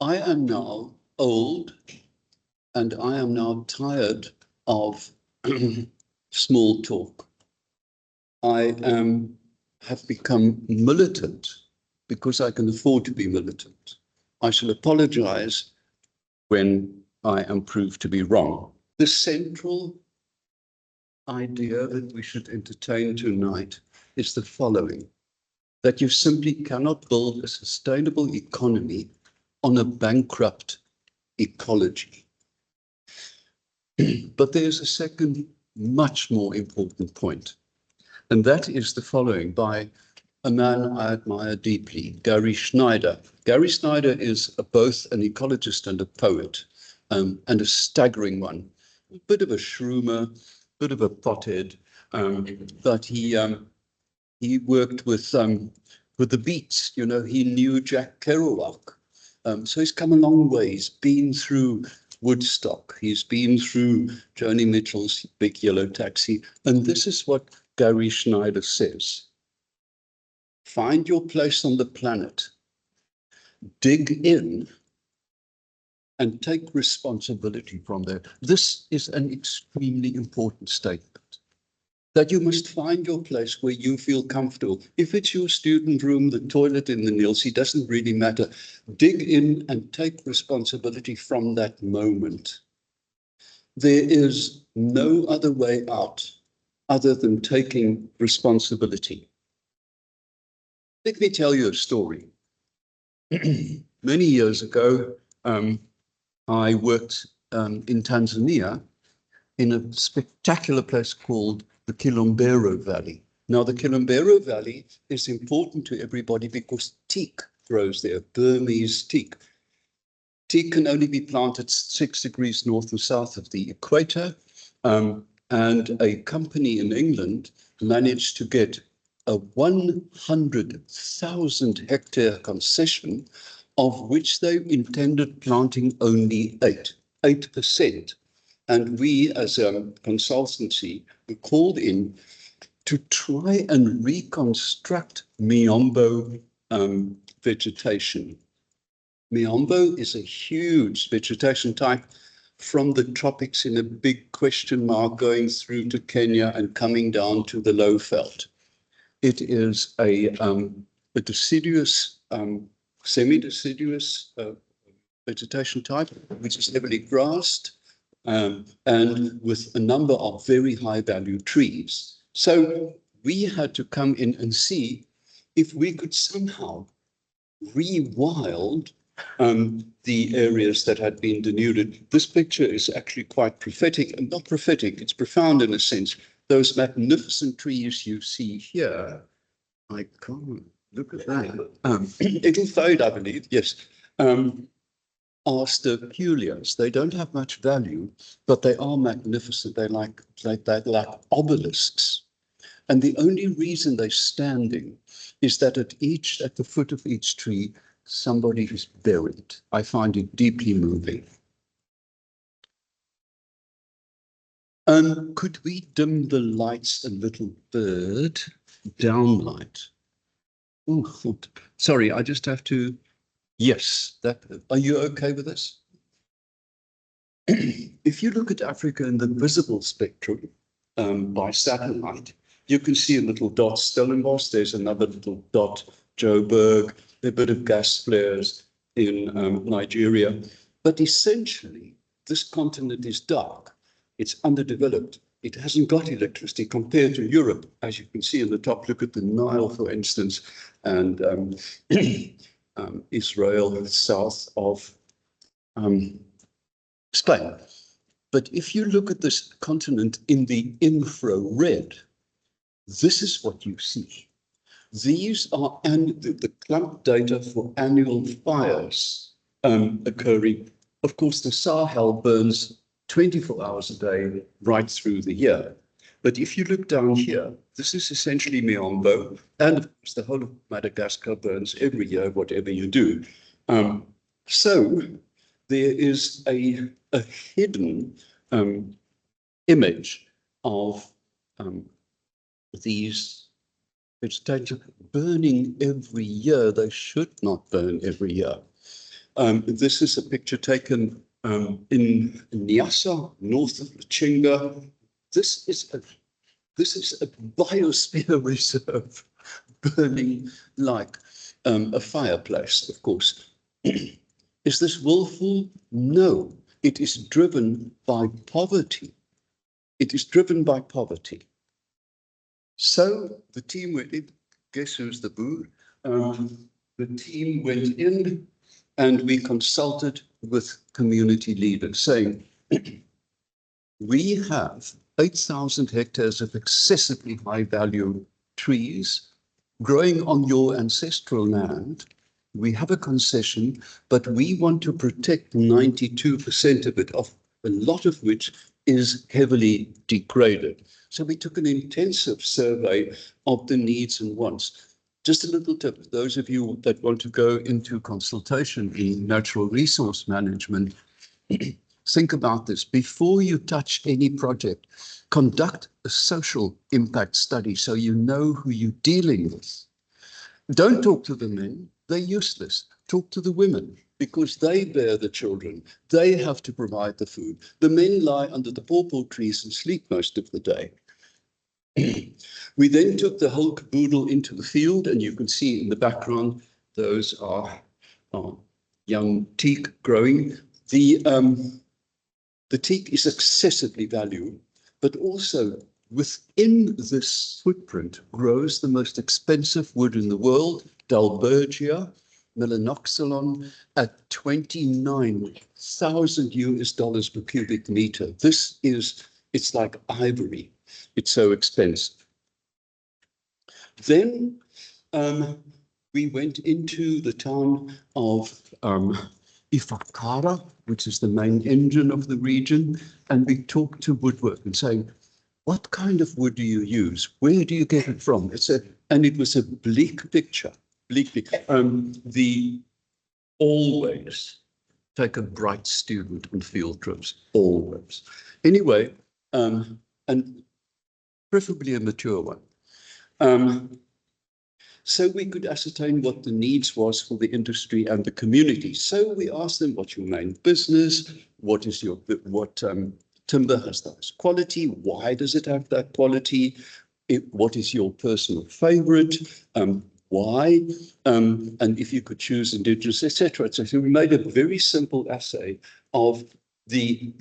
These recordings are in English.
I am now old and I am now tired of small talk. I have become militant because I can afford to be militant. I shall apologize when I am proved to be wrong. The central idea that we should entertain tonight is the following: that you simply cannot build a sustainable economy on a bankrupt ecology. But there's a second, much more important point, and that is the following, by a man I admire deeply, Gary Schneider. Gary Schneider is both an ecologist and a poet, and a staggering one. A bit of a shroomer, bit of a pothead, but he worked with the Beats. You know, he knew Jack Kerouac. So he's come a long way. He's been through Woodstock. He's been through Joni Mitchell's Big Yellow Taxi. And this is what Gary Schneider says: find your place on the planet, dig in, and take responsibility from there. This is an extremely important statement, that you must find your place where you feel comfortable. If it's your student room, the toilet in the Nielsen, doesn't really matter. Dig in and take responsibility from that moment. There is no other way out other than taking responsibility. Let me tell you a story. Many years ago, I worked in Tanzania in a spectacular place called the Kilombero Valley. Now, the Kilombero Valley is important to everybody because teak grows there, Burmese teak. Teak can only be planted 6 degrees north and south of the equator, and a company in England managed to get a 100,000 hectare concession, of which they intended planting only 8%. And we, as a consultancy, were called in to try and reconstruct Miombo vegetation. Miombo is a huge vegetation type from the tropics in a big question mark going through to Kenya and coming down to the low veld. It is a deciduous, semi-deciduous vegetation type, which is heavily grassed, and with a number of very high value trees. So we had to come in and see if we could somehow rewild the areas that had been denuded. This picture is actually quite prophetic, and not prophetic, it's profound in a sense. Those magnificent trees you see here, I can't look at that. It'll fade, I believe, yes. Are sterculias. They don't have much value, but they are magnificent. They're like obelisks. And the only reason they're standing is that at the foot of each tree, somebody is buried. I find it deeply moving. Could we dim the lights a little, bird? Downlight. Oh, sorry, I just have to. Yes, are you okay with this? If you look at Africa in the visible spectrum by satellite, you can see a little dot Stellenbosch, there's another little dot Joburg, a bit of gas flares in Nigeria. But essentially, this continent is dark. It's underdeveloped. It hasn't got electricity compared to Europe. As you can see in the top, look at the Nile, for instance, and Israel south of Spain. But if you look at this continent in the infrared, this is what you see. These are the clump data for annual fires occurring. Of course, the Sahel burns 24 hours a day right through the year. But if you look down here, this is essentially Miombo, and of course the whole of Madagascar burns every year, whatever you do. So there is a hidden image of these vegetation burning every year. They should not burn every year. This is a picture taken in Nyasa, north of Lachinga. This is a biosphere reserve burning like a fireplace, of course. Is this willful? No, it is driven by poverty. It is driven by poverty. So the team went in, guess who's the boo? The team went in and we consulted with community leaders saying, we have 8,000 hectares of excessively high value trees growing on your ancestral land. We have a concession, but we want to protect 92% of it, of a lot of which is heavily degraded. So we took an intensive survey of the needs and wants. Just a little tip, those of you that want to go into consultation in natural resource management, think about this. Before you touch any project, conduct a social impact study so you know who you're dealing with. Don't talk to the men, they're useless. Talk to the women, because they bear the children. They have to provide the food. The men lie under the pawpaw trees and sleep most of the day. We then took the whole caboodle into the field, and you can see in the background, those are young teak growing. The teak is excessively valued, but also within this footprint grows the most expensive wood in the world, Dalbergia melanoxylon, at $29,000 per cubic meter. It's like ivory. It's so expensive. Then we went into the town of Ifakara, which is the main engine of the region, and we talked to woodwork and saying, what kind of wood do you use? Where do you get it from? And it was a bleak picture. Always take a bright student on field trips, always. Anyway, and preferably a mature one. So we could ascertain what the needs was for the industry and the community. So we asked them, what's your main business? What timber has the highest quality? Why does it have that quality? What is your personal favorite? Why? And if you could choose indigenous, etc. So we made a very simple assay of the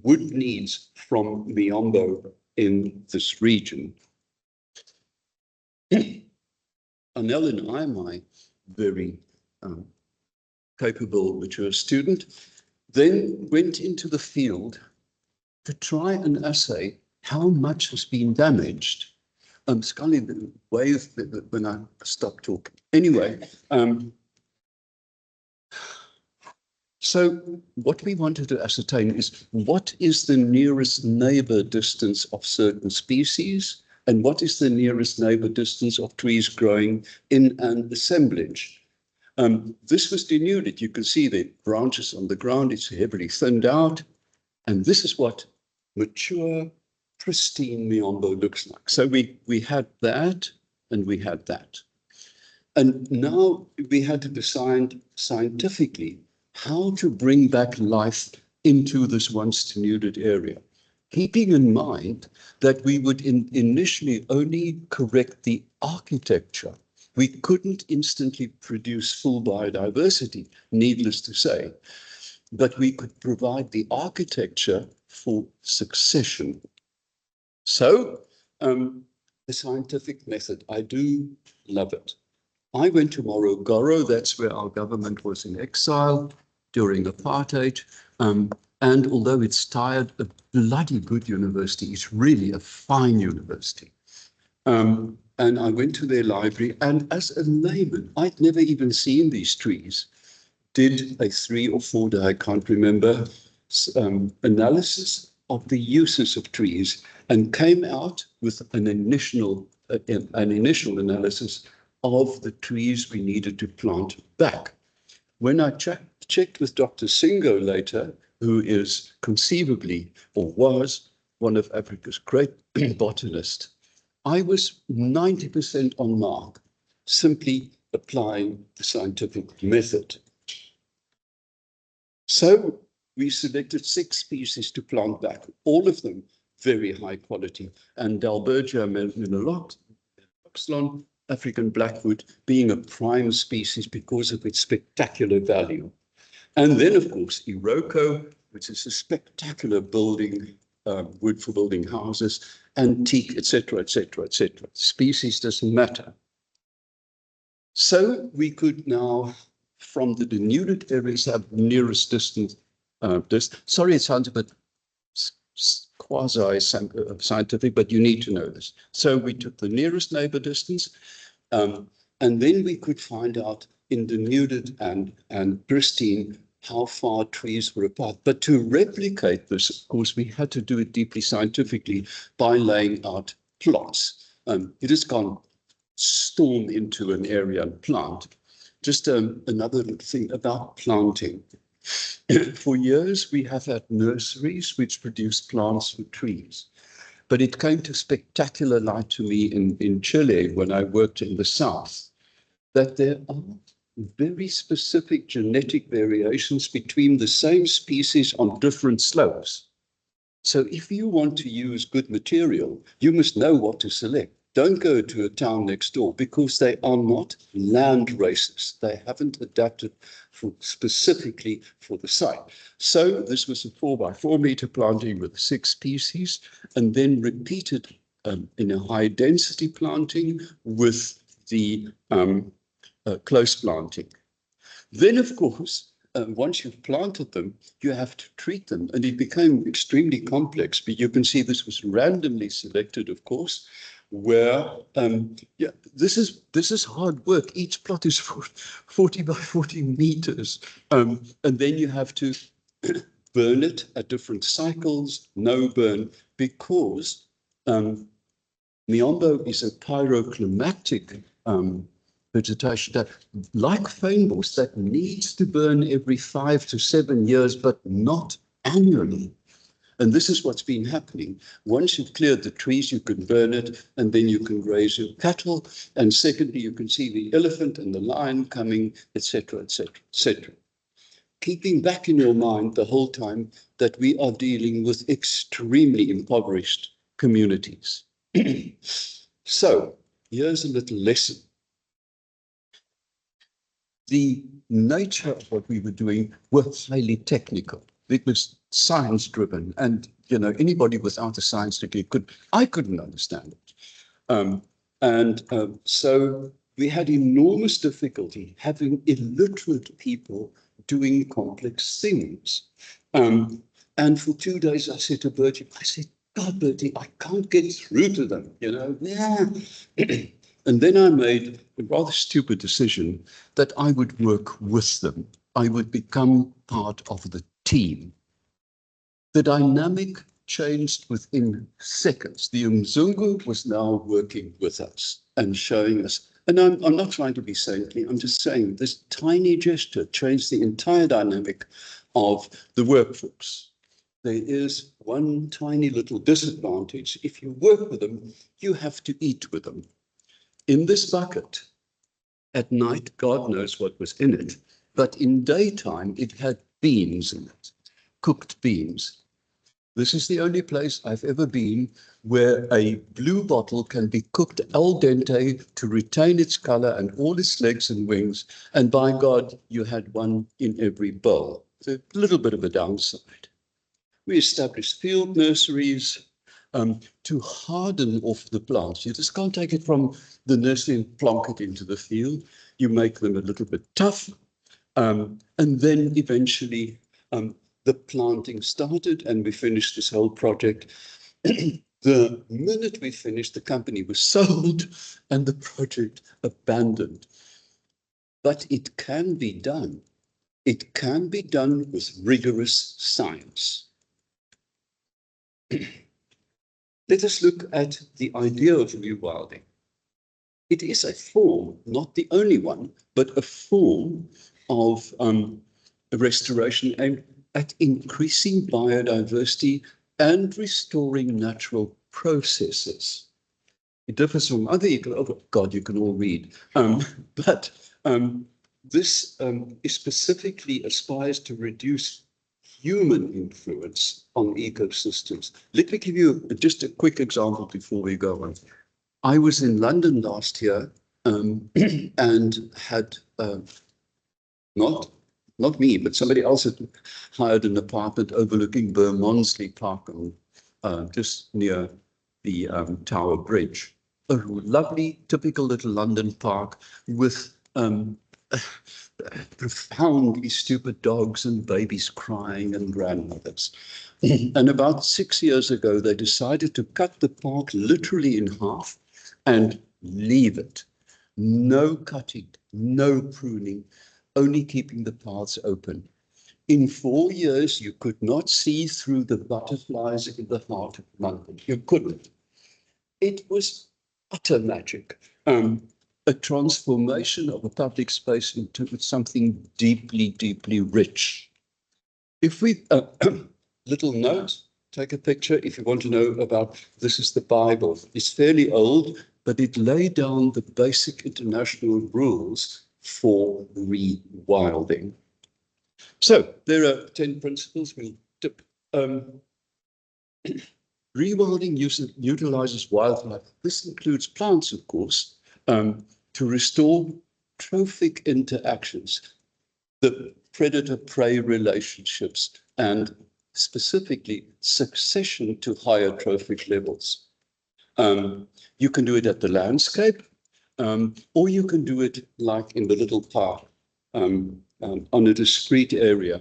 wood needs from Miombo in this region. Anel and I, my very capable, mature student, then went into the field to try and assay how much has been damaged. Scully waved when I stopped talking. Anyway, so what we wanted to ascertain is what is the nearest neighbor distance of certain species, and what is the nearest neighbor distance of trees growing in an assemblage. This was denuded. You can see the branches on the ground. It's heavily thinned out. And this is what mature, pristine Miombo looks like. So we had that, and we had that. And now we had to decide scientifically how to bring back life into this once denuded area, keeping in mind that we would initially only correct the architecture. We couldn't instantly produce full biodiversity, needless to say, but we could provide the architecture for succession. So the scientific method, I do love it. I went to Morogoro, that's where our government was in exile during apartheid. And although it's tired, a bloody good university, it's really a fine university. And I went to their library, and as a layman, I'd never even seen these trees, did a 3 or 4 day, I can't remember, analysis of the uses of trees, and came out with an initial analysis of the trees we needed to plant back. When I checked with Dr. Singo later, who is conceivably, or was, one of Africa's great botanists, I was 90% on mark, simply applying the scientific method. So we selected 6 species to plant back, all of them very high quality, and Dalbergia meloxylon, African blackwood, being a prime species because of its spectacular value. And then, of course, Iroko, which is a spectacular building, wood for building houses, antique, etc., etc., etc. Species doesn't matter. So we could now, from the denuded areas, have nearest distance. Sorry, it sounds a bit quasi-scientific, but you need to know this. So we took the nearest neighbor distance, and then we could find out in denuded and pristine how far trees were apart. But to replicate this, of course, we had to do it deeply scientifically by laying out plots. It has gone storm into an area and plant. Just another thing about planting. For years, we have had nurseries which produce plants for trees. But it came to spectacular light to me in Chile when I worked in the south, that there are very specific genetic variations between the same species on different slopes. So if you want to use good material, you must know what to select. Don't go to a town next door because they are not land races. They haven't adapted specifically for the site. So this was a 4x4 meter planting with 6 species, and then repeated in a high density planting with the close planting. Then, of course, once you've planted them, you have to treat them, and it became extremely complex. But you can see this was randomly selected, of course, where this is hard work. Each plot is 40 by 40 meters, and then you have to burn it at different cycles, no burn, because Miombo is a pyroclimatic vegetation that, like fynbos, that needs to burn every 5 to 7 years, but not annually. And this is what's been happening. Once you've cleared the trees, you can burn it, and then you can graze your cattle. And secondly, you can see the elephant and the lion coming, etc., etc., etc. Keeping back in your mind the whole time that we are dealing with extremely impoverished communities. So here's a little lesson. The nature of what we were doing was highly technical. It was science driven, and anybody without a science degree I couldn't understand it. So we had enormous difficulty having illiterate people doing complex things. And for 2 days I said to Bertie, God, Bertie, I can't get through to them, Yeah. And then I made a rather stupid decision that I would work with them. I would become part of the team. The dynamic changed within seconds. The Mzungu was now working with us and showing us, and I'm not trying to be saintly, I'm just saying this tiny gesture changed the entire dynamic of the workforce. There is one tiny little disadvantage. If you work with them, you have to eat with them. In this bucket, at night, God knows what was in it, but in daytime, it had beans in it, cooked beans. This is the only place I've ever been where a blue bottle can be cooked al dente to retain its color and all its legs and wings, and by God, you had one in every bowl. So a little bit of a downside. We established field nurseries, to harden off the plants. You just can't take it from the nursery and plonk it into the field. You make them a little bit tough. And then eventually the planting started, and we finished this whole project. The minute we finished, the company was sold and the project abandoned. But it can be done. It can be done with rigorous science. Let us look at the idea of rewilding. It is a form, not the only one, but a form of restoration aimed at increasing biodiversity and restoring natural processes. It differs from other, oh God, you can all read. But This specifically aspires to reduce human influence on ecosystems. Let me give you just a quick example before we go on. I was in London last year and had not me, but somebody else had hired an apartment overlooking Bermondsey Park, just near the Tower Bridge. A lovely, typical little London park with profoundly stupid dogs and babies crying and grandmothers. And about 6 years ago, they decided to cut the park literally in half and leave it. No cutting, no pruning, only keeping the paths open. In 4 years, you could not see through the butterflies in the heart of London. You couldn't. It was utter magic. A transformation of a public space into something deeply, deeply rich. If we, little note, take a picture if you want to know about, this is the Bible. It's fairly old, but it laid down the basic international rules for rewilding. So there are 10 principles we'll tip. Rewilding utilizes wildlife. This includes plants, of course, to restore trophic interactions, the predator-prey relationships, and specifically succession to higher trophic levels. You can do it at the landscape, or you can do it like in the little park on a discrete area.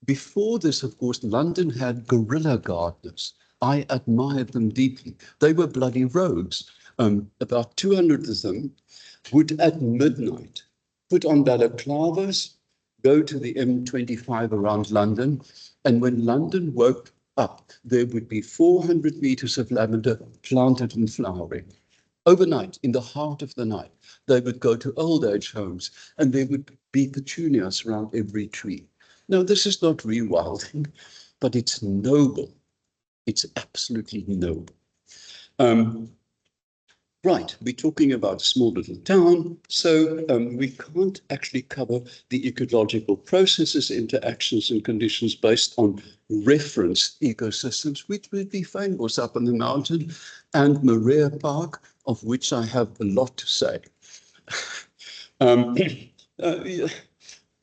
Before this, of course, London had guerrilla gardeners. I admired them deeply. They were bloody rogues. About 200 of them would, at midnight, put on balaclavas, go to the M25 around London, and when London woke up, there would be 400 meters of lavender planted and flowering. Overnight, in the heart of the night, they would go to old age homes, and there would be petunias around every tree. Now, this is not rewilding, but it's noble. It's absolutely noble. Right, we're talking about a small little town, so we can't actually cover the ecological processes, interactions, and conditions based on reference ecosystems, which would be famous up on the mountain, and Maria Park, of which I have a lot to say.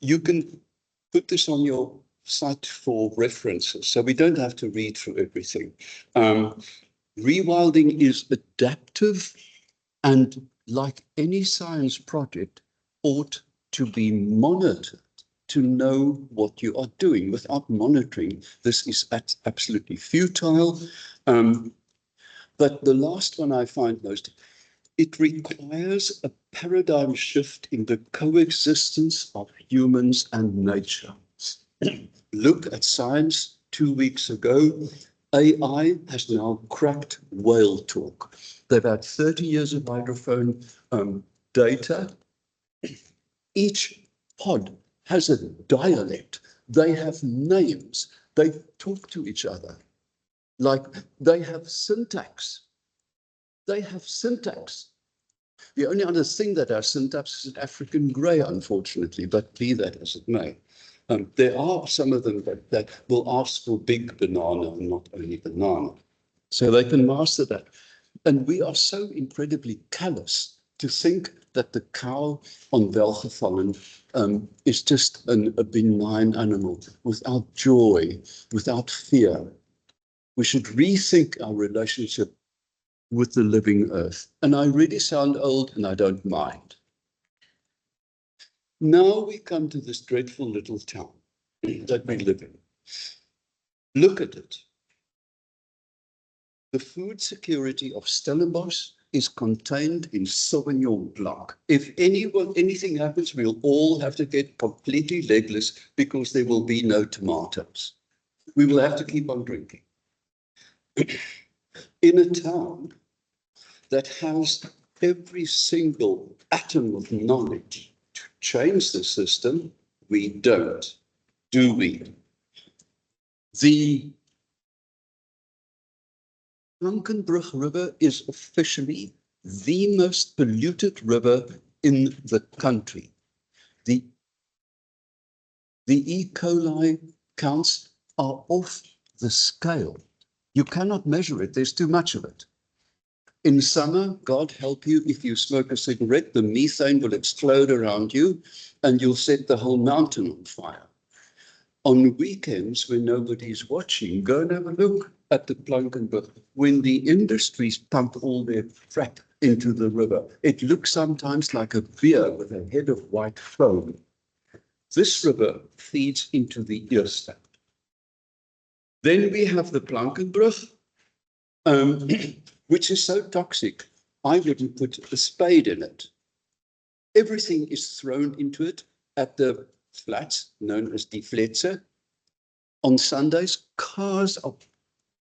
You can put this on your site for references, so we don't have to read through everything. Rewilding is adaptive and, like any science project, ought to be monitored to know what you are doing. Without monitoring, this is absolutely futile. But the last one I find most, it requires a paradigm shift in the coexistence of humans and nature. Look at science 2 weeks ago. AI has now cracked whale talk. They've had 30 years of hydrophone data. Each pod has a dialect. They have names. They talk to each other. Like, they have syntax. They have syntax. The only other thing that has syntax is an African grey, unfortunately, but be that as it may. There are some of them that will ask for big banana and not only banana. So they can master that. And we are so incredibly callous to think that the cow on Welgevallen is just a benign animal without joy, without fear. We should rethink our relationship with the living earth. And I really sound old, and I don't mind. Now we come to this dreadful little town that we live in. Look at it. The food security of Stellenbosch is contained in Sauvignon Blanc. If anything happens, we'll all have to get completely legless because there will be no tomatoes. We will have to keep on drinking. In a town that has every single atom of knowledge to change the system, we don't, do we? The Blankenbrug River is officially the most polluted river in the country. The E. coli counts are off the scale. You cannot measure it. There's too much of it. In summer, God help you, if you smoke a cigarette, the methane will explode around you and you'll set the whole mountain on fire. On weekends, when nobody's watching, go and have a look at the Plankenburg. When the industries pump all their crap into the river, it looks sometimes like a beer with a head of white foam. This river feeds into the Eerste. Then we have the Plankenbrug, which is so toxic, I wouldn't put a spade in it. Everything is thrown into it at the flats, known as die Fletse. On Sundays, cars are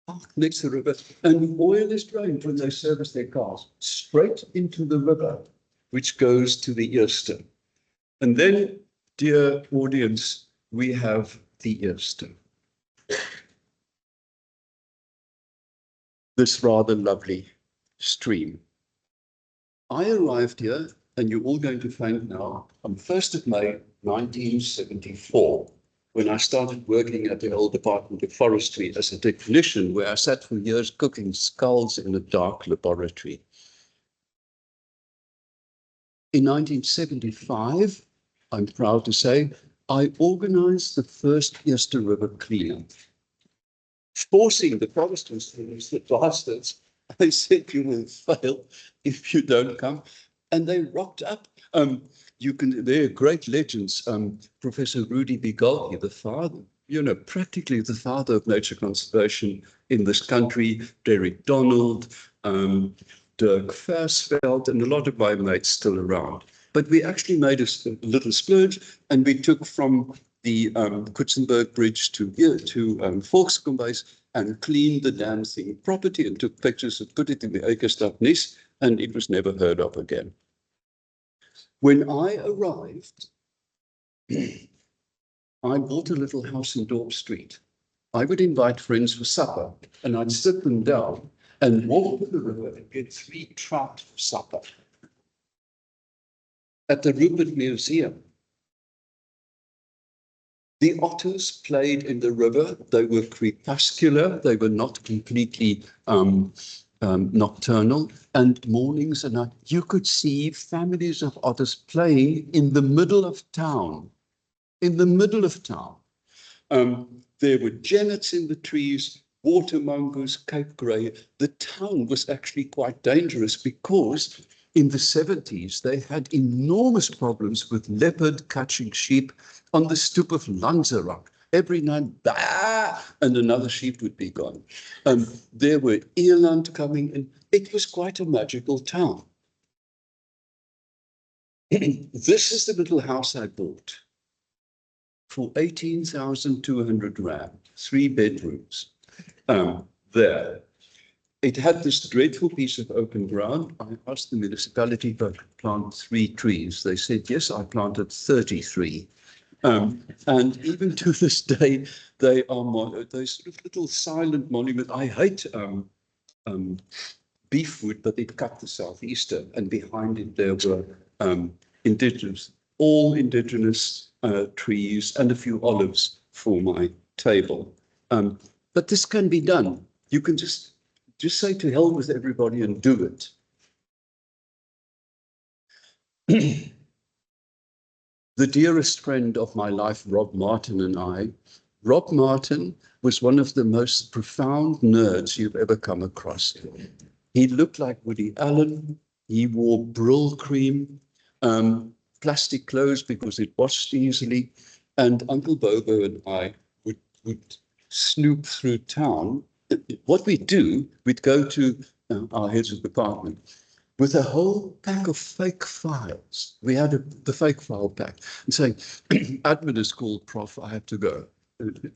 parked next to the river, and oil is drained when they service their cars, straight into the river, which goes to the Eerste. And then, dear audience, we have the Eerste. This rather lovely stream. I arrived here, and you're all going to find now, on 1st of May, 1974, when I started working at the old Department of Forestry as a technician, where I sat for years cooking skulls in a dark laboratory. In 1975, I'm proud to say, I organized the first Eerste River cleanup, forcing the foresters to use the bastards. I said, you will fail if you don't come. And they rocked up. They're great legends. Professor Rudy Bigolke, the father, practically the father of nature conservation in this country, Derek Donald, Dirk Versveld, and a lot of my mates still around. But we actually made a little splurge, and we took from the Kutsenberg Bridge to Volkskombuis and cleaned the damn thing properly and took pictures and put it in the Ekerstadnis, and it was never heard of again. When I arrived, I bought a little house in Dorp Street. I would invite friends for supper, and I'd sit them down and walk to the river and get 3 trout for supper. At the Rupert Museum, the otters played in the river. They were crepuscular. They were not completely nocturnal. And mornings and night, you could see families of otters playing in the middle of town. In the middle of town. There were jennets in the trees, water mongoose, Cape Grey. The town was actually quite dangerous because in the 70s, they had enormous problems with leopard catching sheep on the stoep of Lanzarote. Every night, bah, and another sheep would be gone. There were eland coming in. It was quite a magical town. This is the little house I bought for 18,200 rand, 3 bedrooms. There. It had this dreadful piece of open ground. I asked the municipality if I could plant 3 trees. They said, yes, I planted 33. And even to this day, they are those sort of little silent monuments. I hate beefwood, but it cut the southeaster, and behind it there were all indigenous trees and a few olives for my table. But this can be done. You can just say to hell with everybody and do it. The dearest friend of my life, Rob Martin, and I, Rob Martin was one of the most profound nerds you've ever come across. He looked like Woody Allen. He wore Brill cream, plastic clothes because it washed easily. And Uncle Bobo and I would snoop through town. What we'd do, we'd go to our heads of department with a whole pack of fake files. We had the fake file pack and saying, admin is called, Prof, I have to go. And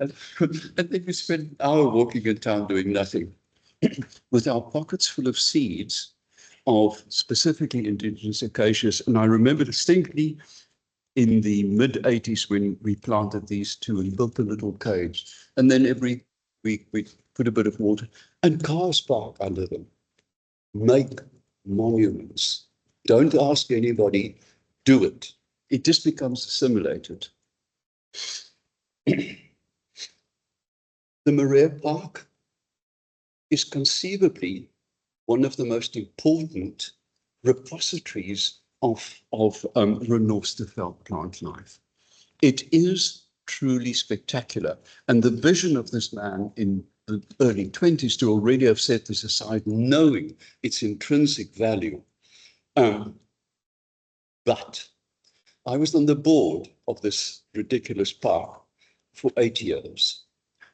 then we spent an hour walking in town doing nothing with our pockets full of seeds of specifically indigenous acacias. And I remember distinctly in the mid-80s when we planted these 2 and built a little cage. And then every week we'd put a bit of water and cars park under them. Make monuments. Don't ask anybody, do it. It just becomes assimilated. The Marais Park is conceivably one of the most important repositories of Renosterveld plant life. It is truly spectacular. And the vision of this man in the early 20s to already have set this aside, knowing its intrinsic value. But I was on the board of this ridiculous park for 8 years.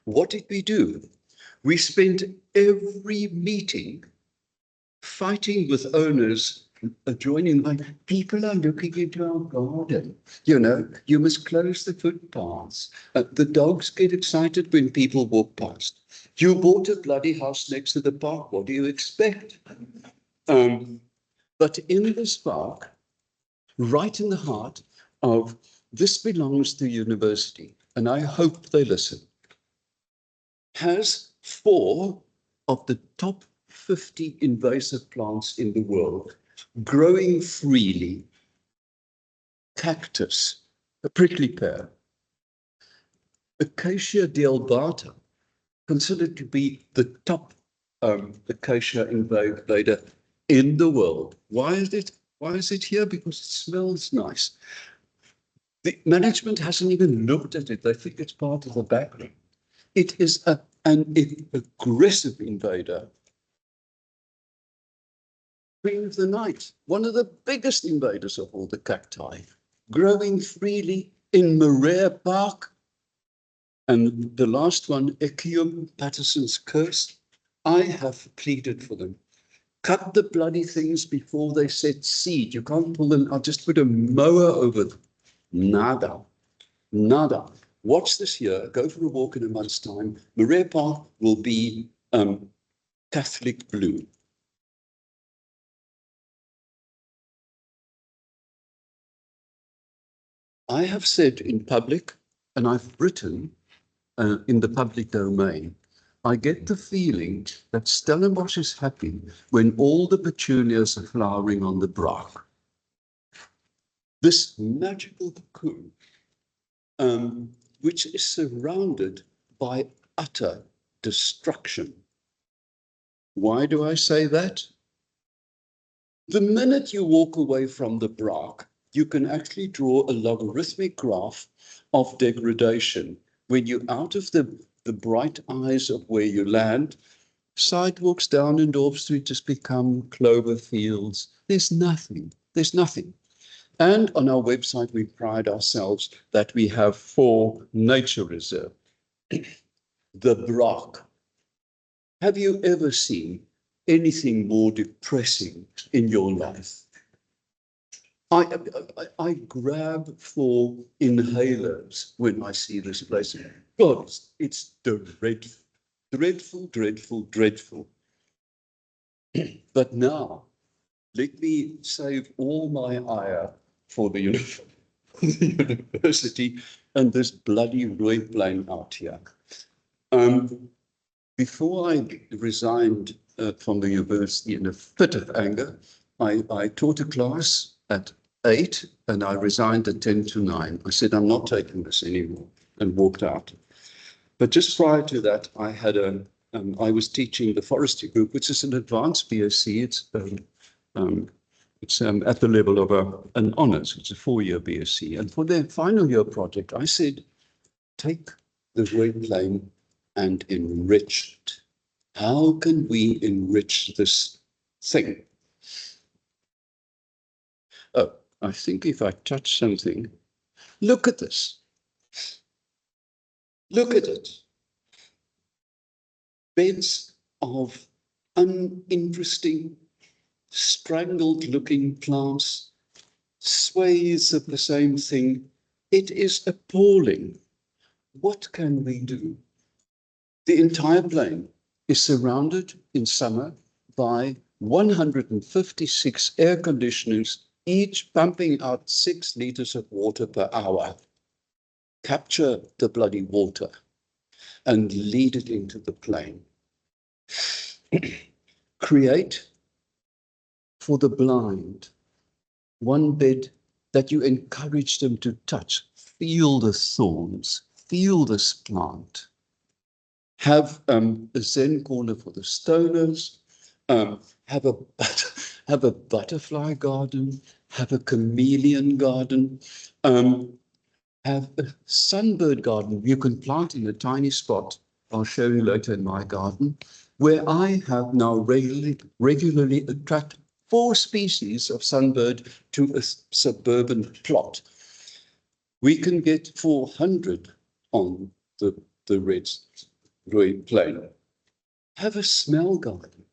What did we do? We spent every meeting fighting with owners, joining, like, people are looking into our garden. You know, you must close the footpaths. The dogs get excited when people walk past. You bought a bloody house next to the park. What do you expect? But in this park, right in the heart of, this belongs to university, and I hope they listen, has 4 of the top 50 invasive plants in the world growing freely: cactus, a prickly pear, Acacia dealbata, considered to be the top acacia invader in the world. Why is it here? Because it smells nice. The management hasn't even looked at it. They think it's part of the background. It is an aggressive invader. Queen of the night, one of the biggest invaders of all the cacti, growing freely in Marais Park. And the last one, Echium, Patterson's curse. I have pleaded for them. Cut the bloody things before they set seed. You can't pull them. I'll just put a mower over them. Nada. Nada. Watch this year. Go for a walk in a month's time. Marais Park will be Catholic blue. I have said in public, and I've written in the public domain, I get the feeling that Stellenbosch is happy when all the petunias are flowering on the braak. This magical cocoon, which is surrounded by utter destruction. Why do I say that? The minute you walk away from the braak, you can actually draw a logarithmic graph of degradation. When you're out of the bright eyes of where you land, sidewalks down in Dorp Street just become clover fields. There's nothing. There's nothing. And on our website, we pride ourselves that we have 4 nature reserves. The braak. Have you ever seen anything more depressing in your life? I grab for inhalers when I see this place. God, it's dreadful, dreadful, dreadful, dreadful. But now, let me save all my ire for the university and this bloody Rewilding out here. Before I resigned from the university in a fit of anger, I taught a class at 8 and I resigned at 10 to 9. I said, I'm not taking this anymore, and walked out. But just prior to that, I had I was teaching the forestry group, which is an advanced BSc. It's at the level of an honors. It's a 4-year BSc. And for their final year project, I said, take the Rewilding and enrich it. How can we enrich this thing? Oh, I think if I touch something, look at this. Look at it. Beds of uninteresting, strangled-looking plants, swathes of the same thing. It is appalling. What can we do? The entire plain is surrounded in summer by 156 air conditioners, each pumping out 6 liters of water per hour. Capture the bloody water and lead it into the plain. Create for the blind 1 bed that you encourage them to touch. Feel the thorns, feel this plant. Have a Zen corner for the stoners, have a have a butterfly garden, have a chameleon garden, have a sunbird garden. You can plant in a tiny spot. I'll show you later in my garden, where I have now regularly attract 4 species of sunbird to a suburban plot. We can get 400 on the red plain. Have a smell garden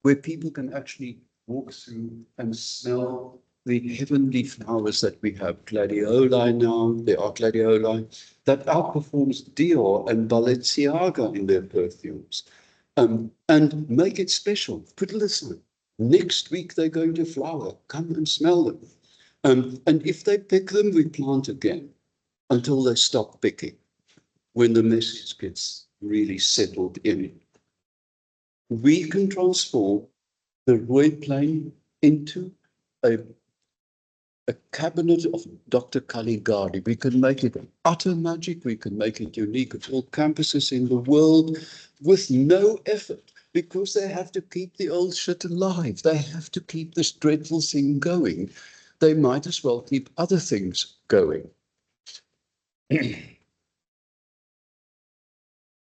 where people can actually walk through and smell the heavenly flowers that we have. Gladioli now, there are gladioli that outperforms Dior and Balenciaga in their perfumes. And make it special. Put a list on. Next week they're going to flower. Come and smell them. And if they pick them, we plant again until they stop picking, when the message gets really settled in. We can transform the Rooi Plain into a cabinet of Dr. Caligari. We can make it utter magic. We can make it unique at all campuses in the world with no effort, because they have to keep the old shit alive. They have to keep this dreadful thing going. They might as well keep other things going.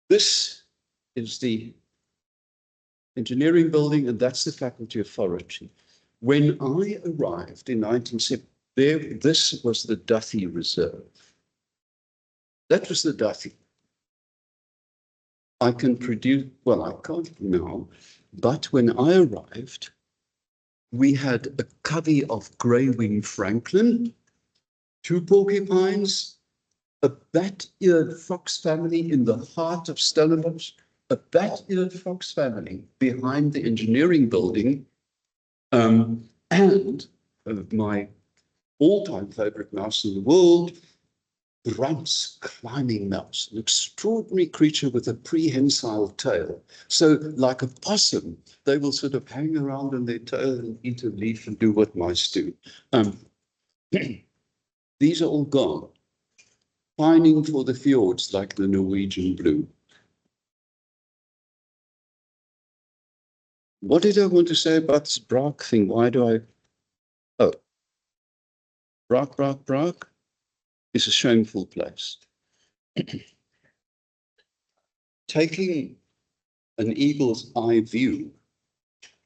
This is the engineering building, and that's the Faculty of Forestry. When I arrived in 1970, this was the Duthie Reserve. That was the Duthie. I can produce, well, I can't now, but when I arrived, we had a covey of grey-winged franklin, 2 porcupines, a bat-eared fox family in the heart of Stellenbosch, a bat-eared fox family behind the engineering building, and my all-time favorite mouse in the world, Brandt's climbing mouse, an extraordinary creature with a prehensile tail. So like a possum, they will sort of hang around on their tail and eat a leaf and do what mice do. These are all gone, pining for the fjords like the Norwegian blue. What did I want to say about this Braak thing? Why do I... Oh, Braak is a shameful place. Taking an eagle's eye view,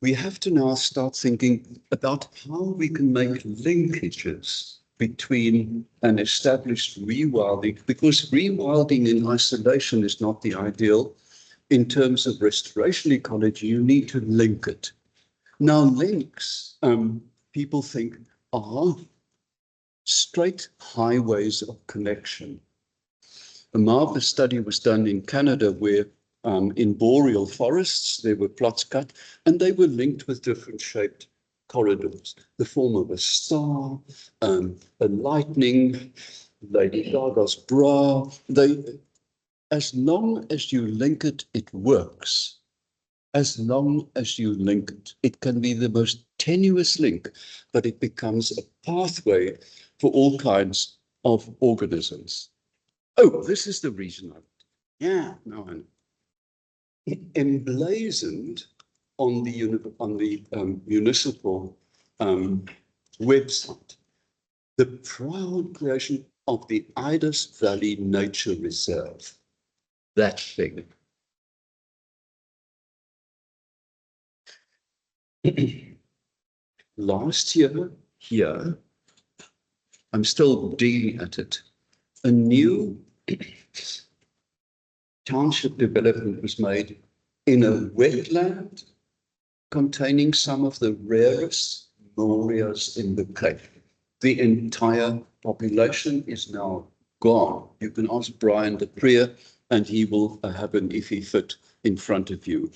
we have to now start thinking about how we can make linkages between an established rewilding, because rewilding in isolation is not the ideal. In terms of restoration ecology, you need to link it. Now, links, people think, are straight highways of connection. A marvelous study was done in Canada where in boreal forests, there were plots cut and they were linked with different shaped corridors. The form of a star, a lightning, Lady Gaga's bra. As long as you link it, it works. As long as you link it, it can be the most tenuous link, but it becomes a pathway for all kinds of organisms. Oh, this is the reason yeah, no, I know. Emblazoned on the municipal website, the proud creation of the Idas Valley Nature Reserve. That thing. Last year, here, I'm still digging at it, a new township development was made in a wetland containing some of the rarest morias in the Cape. The entire population is now gone. You can ask Brian de Preer and he will have an iffy fit in front of you.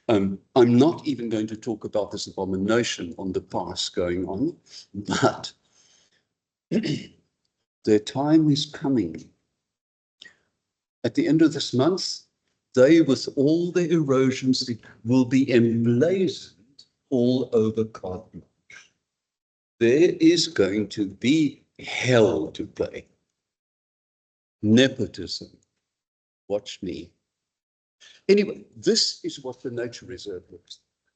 I'm not even going to talk about this abomination on the pass going on, but their time is coming. At the end of this month, they, with all the erosions, will be emblazoned all over carte blanche. There is going to be hell to play. Nepotism. Watch me. Anyway, this is what the nature reserve looks like.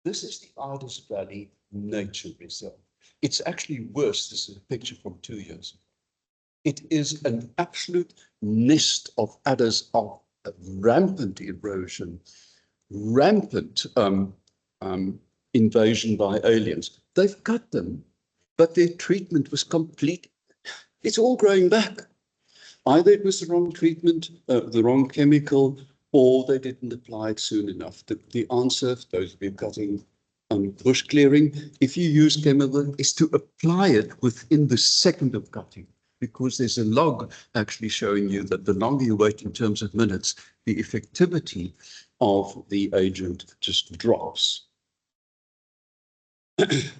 This is the Arders Valley Nature Reserve. It's actually worse. This is a picture from 2 years ago. It is an absolute nest of adders of rampant erosion, rampant invasion by aliens. They've cut them, but their treatment was complete. It's all growing back. Either it was the wrong treatment, the wrong chemical, or they didn't apply it soon enough. The answer, those of you cutting bush clearing, if you use chemical, is to apply it within the second of cutting, because there's a log actually showing you that the longer you wait in terms of minutes, the effectivity of the agent just drops.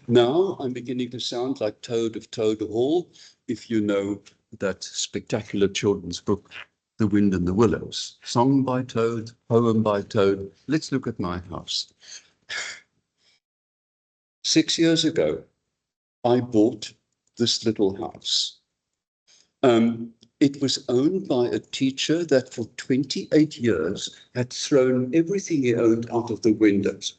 Now I'm beginning to sound like Toad of Toad Hall, if you know that spectacular children's book, The Wind and the Willows. Song by Toad, poem by Toad. Let's look at my house. 6 years ago, I bought this little house. It was owned by a teacher that for 28 years had thrown everything he owned out of the windows.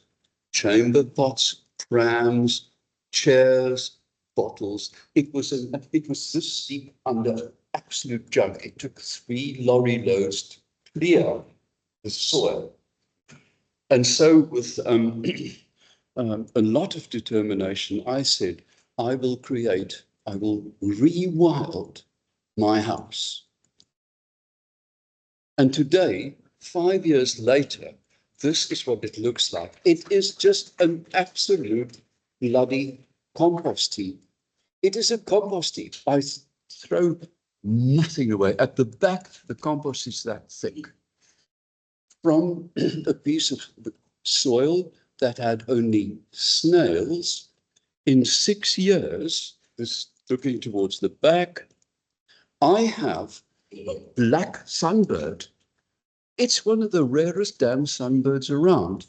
Chamber pots, prams, chairs, bottles. It was this deep under absolute junk. It took 3 lorry loads to clear the soil. And so with a lot of determination, I said, I will rewild my house. And today, 5 years later, this is what it looks like. It is just an absolute bloody compost heap. It is a compost heap. I throw nothing away. At the back, the compost is that thick. From a piece of soil that had only snails, in 6 years, this looking towards the back, I have a black sunbird. It's one of the rarest damn sunbirds around.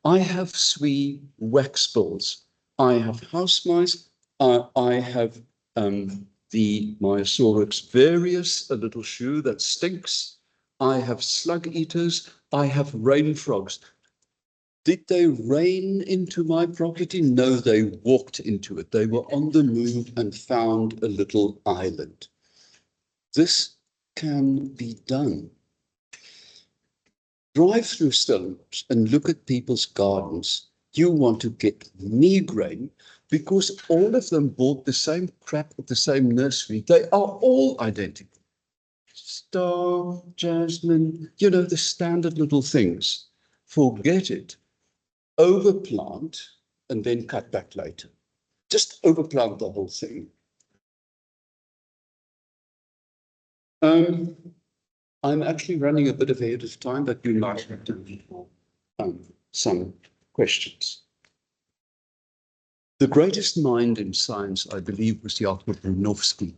I have swee waxbills. I have house mice. I have the Myosaurus varius, a little shoe that stinks. I have slug eaters. I have rain frogs. Did they rain into my property? No, they walked into it. They were on the move and found a little island. This can be done. Drive through Stellenbosch and look at people's gardens. You want to get migraine because all of them bought the same crap at the same nursery. They are all identical. Star, jasmine, you know, the standard little things. Forget it. Overplant and then cut back later. Just overplant the whole thing. I'm actually running a bit ahead of time, but you might have some questions. The greatest mind in science, I believe, was Jakob Brunowski.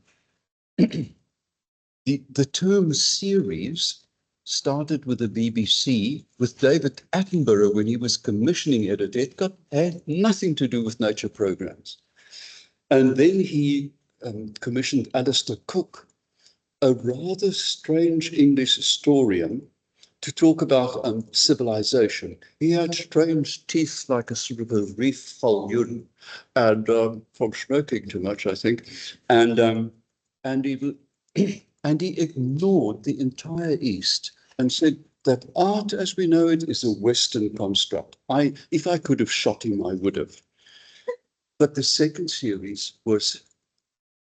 The term series started with the BBC, with David Attenborough when he was commissioning editor. It had nothing to do with nature programs. And then he commissioned Alistair Cook, a rather strange English historian, to talk about civilization. He had strange teeth like a sort of a reef falcon, and from smoking too much, I think. And he ignored the entire East and said that art as we know it is a Western construct. If I could have shot him, I would have. But the second series was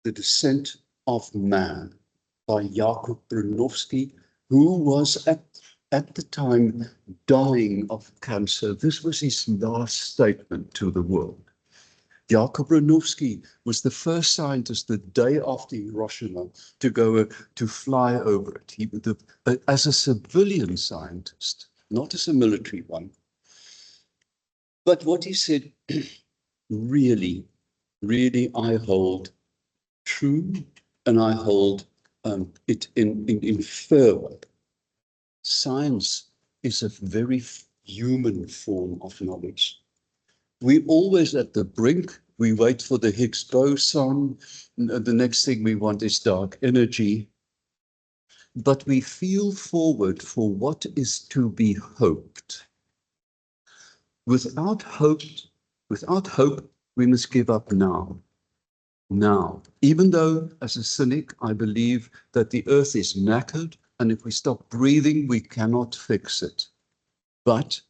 The Descent of Man by Jakob Brunowski, who was at the time dying of cancer. This was his last statement to the world. Jakob Brunowski was the first scientist the day after Hiroshima to fly over it. As a civilian scientist, not as a military one. But what he said, really, really, I hold true, and I hold it in fervor. Science is a very human form of knowledge. We're always at the brink We wait for the Higgs boson. The next thing we want is dark energy. But we feel forward for what is to be hoped. Without hope, we must give up now. Now, even though as a cynic, I believe that the earth is knackered, and if we stop breathing, we cannot fix it. But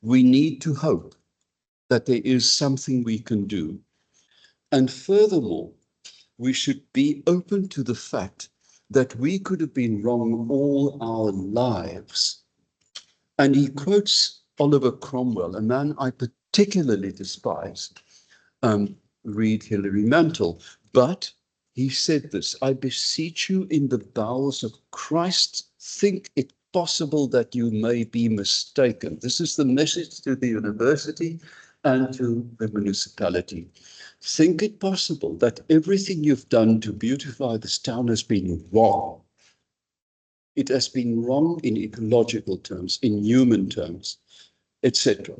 we need to hope that there is something we can do. And furthermore, we should be open to the fact that we could have been wrong all our lives. And he quotes Oliver Cromwell, a man I particularly despise, read Hilary Mantel. But he said this: I beseech you in the bowels of Christ, think it possible that you may be mistaken. This is the message to the university and to the municipality. Think it possible that everything you've done to beautify this town has been wrong. It has been wrong in ecological terms, in human terms, etc.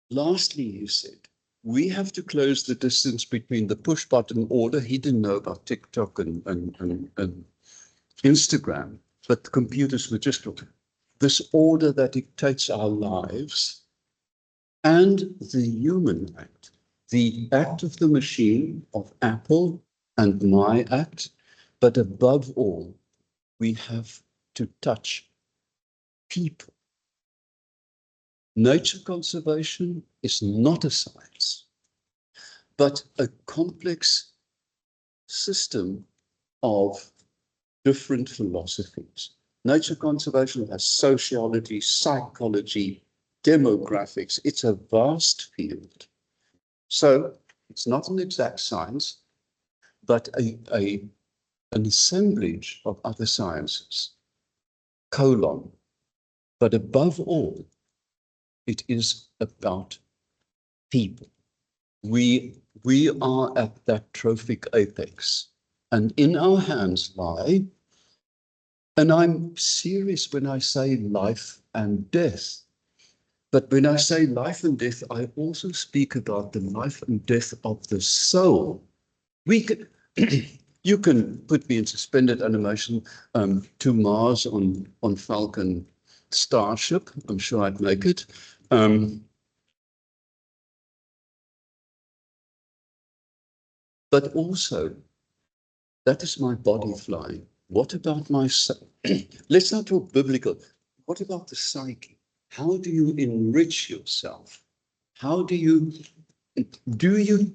Lastly, he said, we have to close the distance between the push button order. He didn't know about TikTok and Instagram, but the computers were just this order that dictates our lives, and the human act, the act of the machine, of Apple and my act. But above all, we have to touch people. Nature conservation is not a science, but a complex system of different philosophies. Nature conservation has sociology, psychology, demographics. It's a vast field. So it's not an exact science, but an assemblage of other sciences, but above all, it is about people. We are at that trophic apex, and in our hands lie, and I'm serious when I say life and death, but when I say life and death, I also speak about the life and death of the soul. We could, you can put me in suspended animation to Mars on Falcon Starship. I'm sure I'd make it. But also, that is my body flying. What about my soul? Let's not talk biblical. What about the psyche? How do you enrich yourself? How do you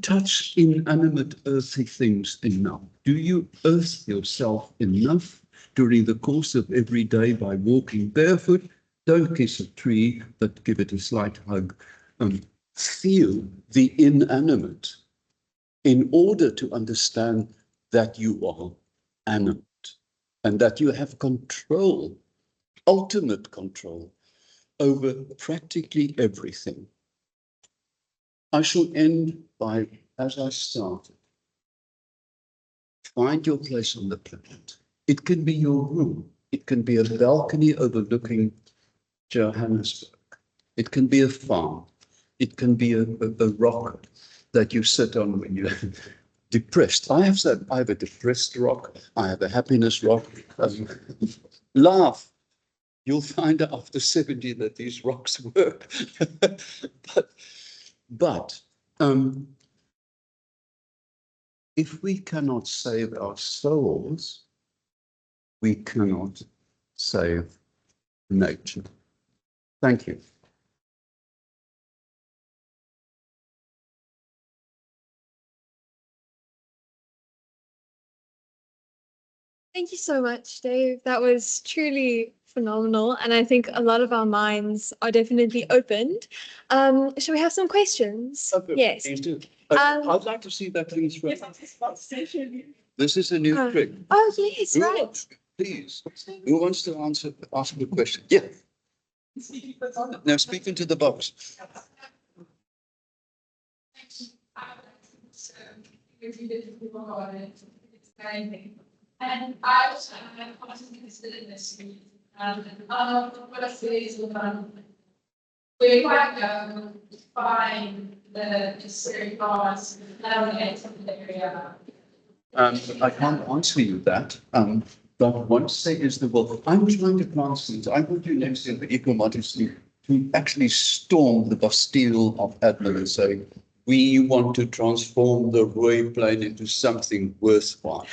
touch inanimate earthy things enough? Do you earth yourself enough during the course of every day by walking barefoot? Don't kiss a tree, but give it a slight hug. Feel the inanimate in order to understand that you are animate and that you have control, ultimate control over practically everything. I shall end by, as I started, find your place on the planet. It can be your room. It can be a balcony overlooking Johannesburg. It can be a farm. It can be a rock that you sit on when you're depressed. I have a depressed rock. I have a happiness rock. Laugh. You'll find after 70 that these rocks work. but if we cannot save our souls, we cannot save nature. Thank you. Thank you so much, Dave. That was truly phenomenal. And I think a lot of our minds are definitely opened. Shall we have some questions? Okay, yes. Please do. I'd like to see that please. This is a new trick. Oh, yes, right. Please. Who wants to ask a question? Yeah. Now speak into the box. And I was interested in this. What I say is we're quite find the necessary parts navigate the area. I can't answer you that. But once there is the will, I'm trying to plant seeds. I want you next year the eco-modesty to actually storm the Bastille of admin and say, we want to transform the Roy Plain into something worthwhile.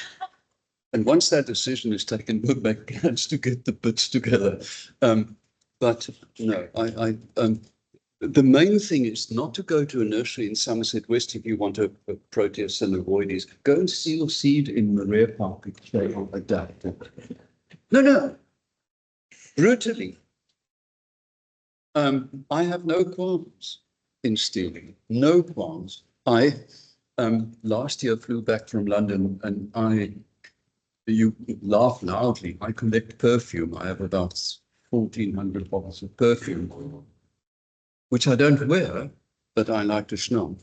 And once that decision is taken, we'll make plans to get the bits together. But no, the main thing is not to go to a nursery in Somerset West if you want a Proteus and avoides. Go and steal seed in Maria Park because they will adapt it. No, brutally. I have no qualms in stealing, no qualms. I last year flew back from London and you laugh loudly. I collect perfume. I have about 1,400 bottles of perfume, which I don't wear, but I like to smell.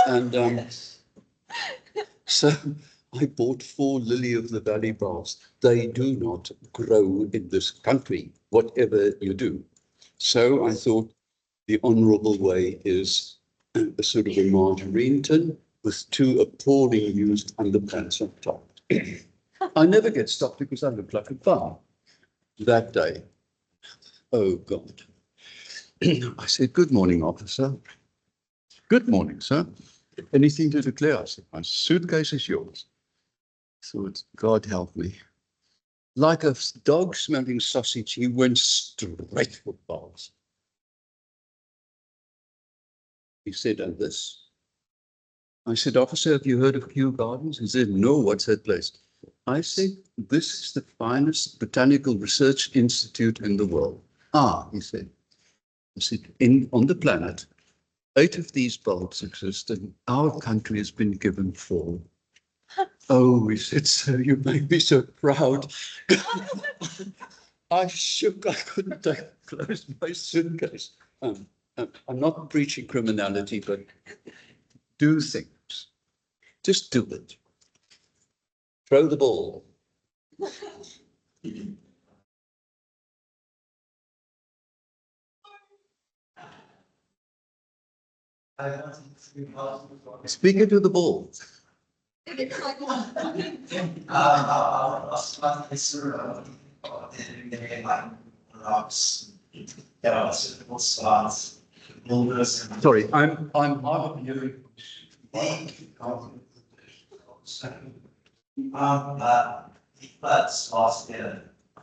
And so I bought 4 lily of the valley bulbs. They do not grow in this country, whatever you do. So I thought the honourable way is a sort of a margarine tin with 2 appalling used underpants on top. I never get stopped because I look like a bum that day. Oh, God. I said, good morning, officer. Good morning, sir. Anything to declare? I said, my suitcase is yours. I thought, God help me. Like a dog smelling sausage, he went straight for balls. He said, and this. I said, officer, have you heard of Kew Gardens? He said, no, what's that place? I said, this is the finest botanical research institute in the world. Ah, he said. I said, on the planet, 8 of these bulbs exist and our country has been given 4. Oh, he said, sir, you make me so proud. I shook, I couldn't close my suitcase. I'm not preaching criminality, but do things. Just do it. Throw the ball. Speaking to the ball. Sorry, I'm hard of hearing. The floods last year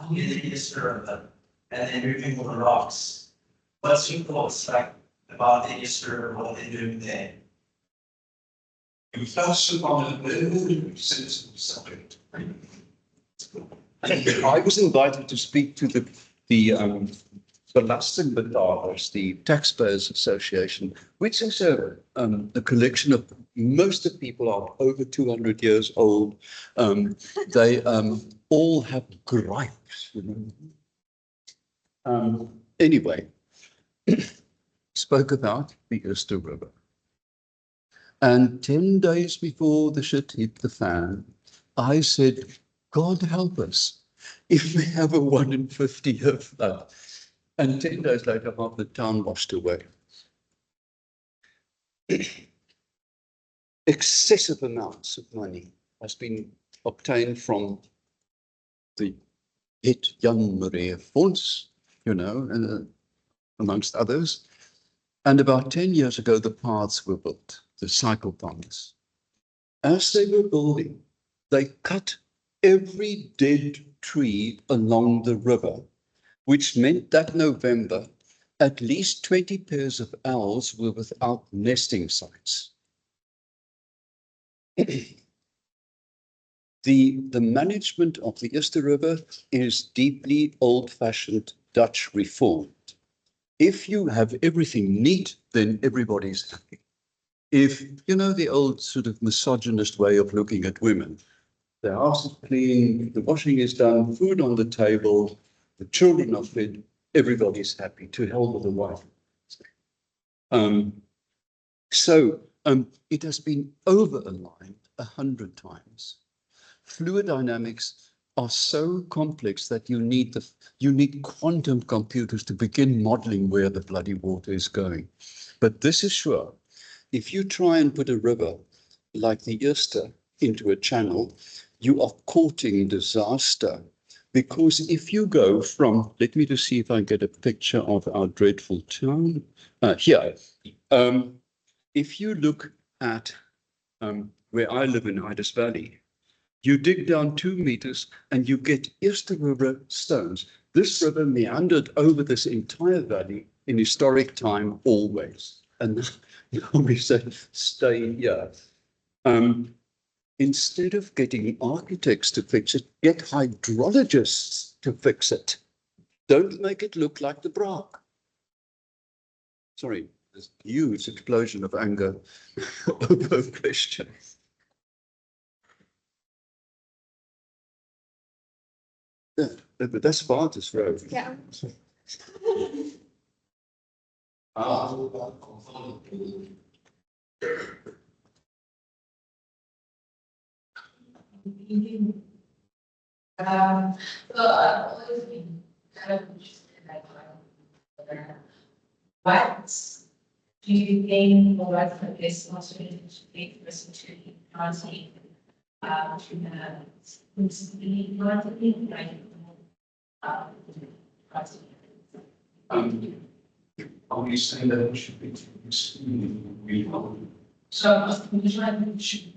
in the East River and then moving all the rocks. What's your thoughts like about the East River, what they're doing there? You touched upon a very sensitive subject. I was invited to speak to the Belastingbetalers, the Taxpayers Association, which is a collection of most of the people are over 200 years old. They all have gripes. You know? Anyway, spoke about the Easter River. And 10 days before the shit hit the fan, I said, God help us if we have a 1 in 50 year flood. And 10 days later, half the town washed away. Excessive amounts of money has been obtained from the hit Jan Maria Fonds, you know, amongst others. And about 10 years ago, the paths were built, the cycle paths. As they were building, they cut every dead tree along the river, which meant that November, at least 20 pairs of owls were without nesting sites. The management of the Easter River is deeply old-fashioned Dutch reformed. If you have everything neat, then everybody's happy. If, you know, the old sort of misogynist way of looking at women, the house is clean, the washing is done, food on the table, the children are fed, everybody's happy, to hell with the wife. It has been over-aligned 100 times. Fluid dynamics are so complex that you need quantum computers to begin modeling where the bloody water is going. But this is sure, if you try and put a river like the Easter into a channel, you are courting disaster. Because if you go from, let me just see if I get a picture of our dreadful town. Here, if you look at where I live in Idas Valley, you dig down 2 meters and you get Easter River stones. This river meandered over this entire valley in historic time always. And we say, stay here. Instead of getting architects to fix it, get hydrologists to fix it. Don't make it look like the Braak. Sorry, this huge explosion of anger over a question. Yeah, but that's Bart's road. Yeah. So I've always been kind of interested in that kind of what do you think or what for this also to listen to constantly to the constantly like Are you saying that it should be Rewilding? so which one should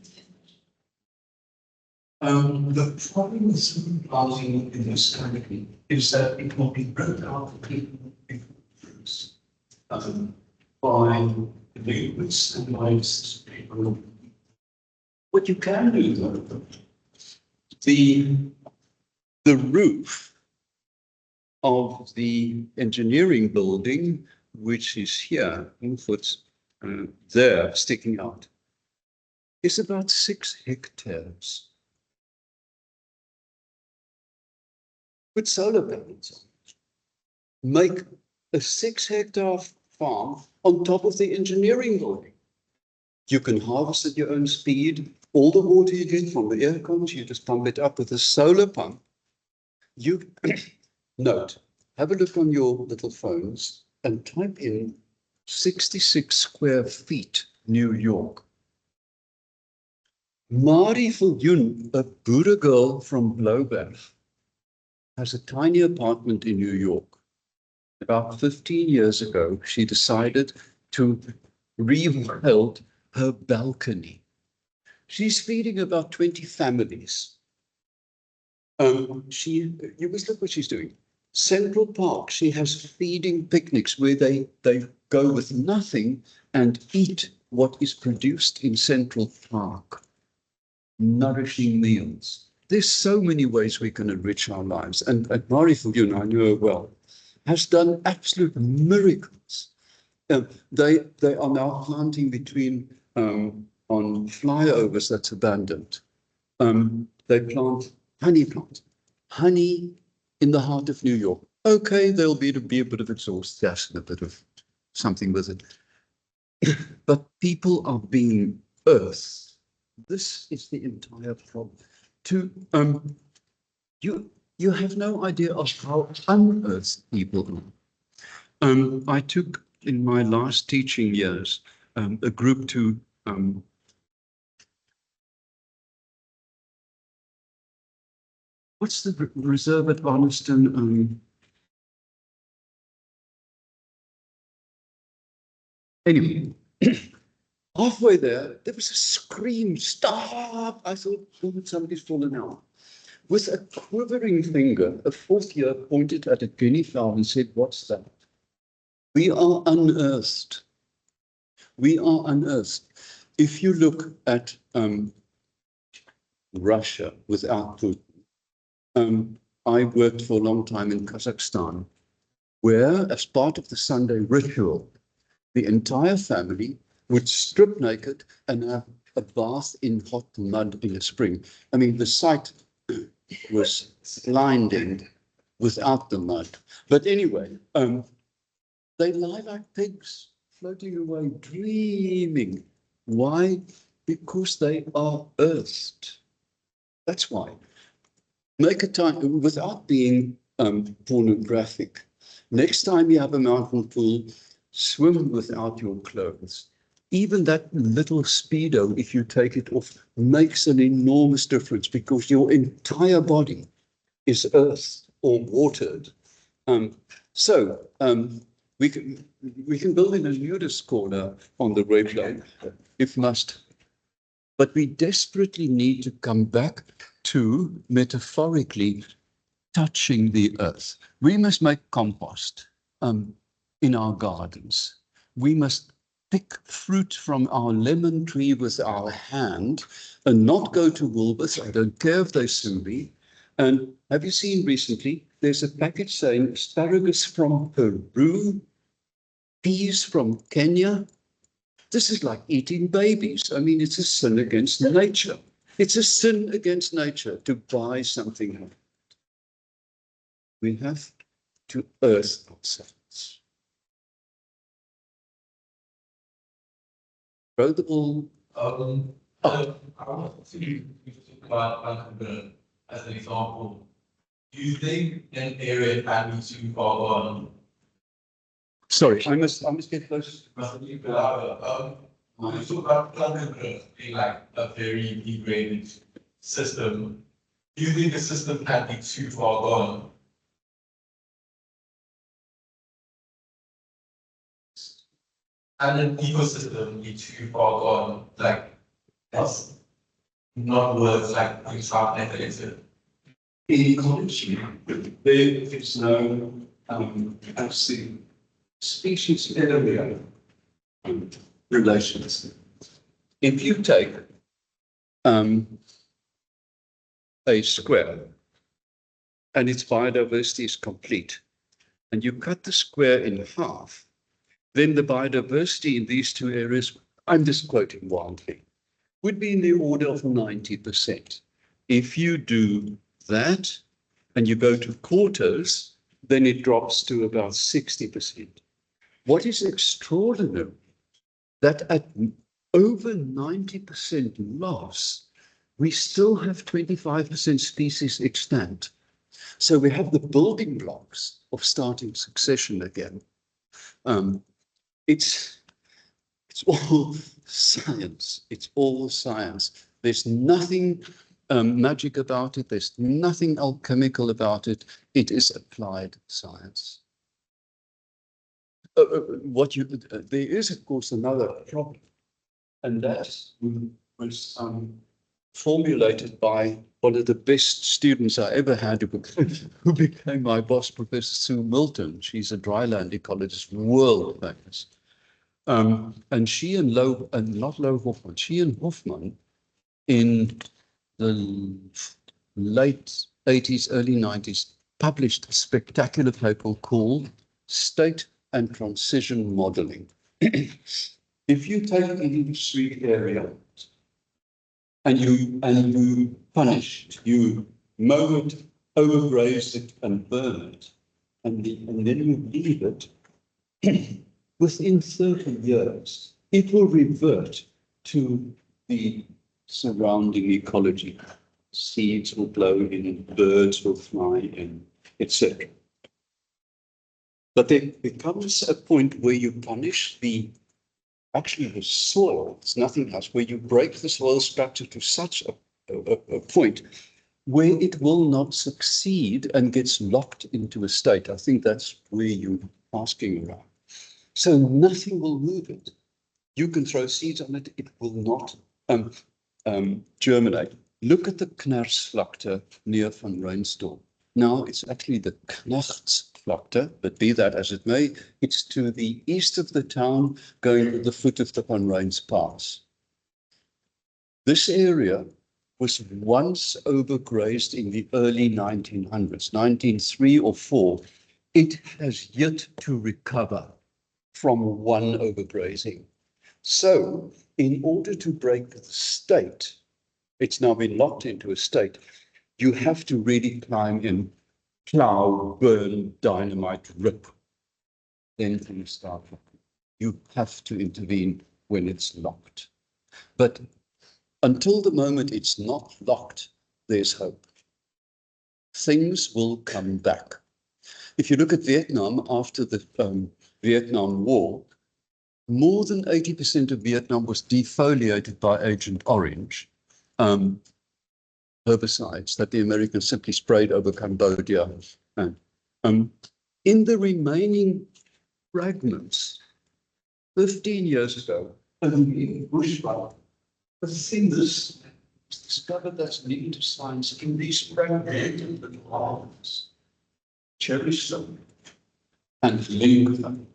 The problem with rewilding in this country is that it will be broken out for people in groups by linguists and by people. What you can do though, the roof of the engineering building, which is here, there sticking out, is about 6 hectares. Put solar panels on it. Make a 6-hectare farm on top of the engineering building. You can harvest at your own speed. All the water you get from the air cons, you just pump it up with a solar pump. You note, have a look on your little phones and type in 66 square feet, New York. Mari Viljoen, a Buddha girl from Blowbath, has a tiny apartment in New York. About 15 years ago, she decided to rewild her balcony. She's feeding about 20 families. You must look what she's doing. Central Park, she has feeding picnics where they go with nothing and eat what is produced in Central Park. Nourishing meals. There's so many ways we can enrich our lives. And Mari Viljoen, I know her well, has done absolute miracles. They are now planting between, on flyovers that's abandoned. They plant honey plants. Honey in the heart of New York. Okay, there'll be a bit of exhaust gas and a bit of something with it. But people are being earthed. This is the entire problem. You have no idea of how unearthed people are. I took in my last teaching years a group to what's the reserve at Arniston? Anyway, halfway there was a scream, stop! I thought, oh, somebody's fallen out. With a quivering finger, a 4th year pointed at a guinea fowl and said, what's that? We are unearthed. We are unearthed. If you look at Russia without Putin, I worked for a long time in Kazakhstan, where, as part of the Sunday ritual, the entire family would strip naked and have a bath in hot mud in a spring. I mean, the sight was blinding without the mud. But anyway, they lie like pigs, floating away, dreaming. Why? Because they are earthed. That's why. Make a time, without being pornographic. Next time you have a mountain pool, swim without your clothes. Even that little Speedo, if you take it off, makes an enormous difference because your entire body is earthed or watered. So we can build in a nudist corner on the Rewilding if must. But we desperately need to come back to, metaphorically, touching the earth. We must make compost in our gardens. We must pick fruit from our lemon tree with our hand and not go to Woolworths. I don't care if they sue me. And have you seen recently, there's a package saying asparagus from Peru, peas from Kenya. This is like eating babies. I mean, it's a sin against nature. It's a sin against nature to buy something. We have to earth ourselves. Throw the ball. I want to talk about entrepreneur as an example. Do you think an area can be too far gone? Sorry, I must get close. When you talk about entrepreneur being like a very degraded system, do you think the system can be too far gone? And an ecosystem be too far gone, like that's not worth like putting some effort into. In ecology, there is no actually species area relations. If you take a square and its biodiversity is complete, and you cut the square in half, then the biodiversity in these two areas, I'm just quoting wildly, would be in the order of 90%. If you do that and you go to quarters, then it drops to about 60%. What is extraordinary, that at over 90% loss, we still have 25% species extant. So we have the building blocks of starting succession again. It's all science. It's all science. There's nothing magic about it. There's nothing alchemical about it. It is applied science. There is, of course, another problem, and that was formulated by one of the best students I ever had, who became my boss, Professor Sue Milton. She's a dryland ecologist, world famous. And she and she and Hoffman in the late 80s, early 90s, published a spectacular paper called State and Transition Modeling. If you take an industry area and you punish it, you mow it, overgraze it, and burn it, and then you leave it, within 30 years, it will revert to the surrounding ecology. Seeds will blow in, birds will fly in, etc. But there becomes a point where you punish the soil, it's nothing else, where you break the soil structure to such a point where it will not succeed and gets locked into a state. I think that's where you're asking around. So nothing will move it. You can throw seeds on it, it will not germinate. Look at the Knarsvlakte near Van Reinstorm. Now it's actually the Knachtsvlakte, but be that as it may, it's to the east of the town, going to the foot of the Van Reins Pass. This area was once overgrazed in the early 1900s, 1903 or 4. It has yet to recover from one overgrazing. So in order to break the state, it's now been locked into a state, you have to really climb in, plow, burn, dynamite, rip. Then things start. You have to intervene when it's locked. But until the moment it's not locked, there's hope. things will come back. If you look at Vietnam after the Vietnam War, more than 80% of Vietnam was defoliated by Agent Orange, herbicides that the Americans simply sprayed over Cambodia. And, in the remaining fragments, 15 years ago, in bushfire, the thing that's discovered that's linked to science in these fragmented little islands, cherish them and link them,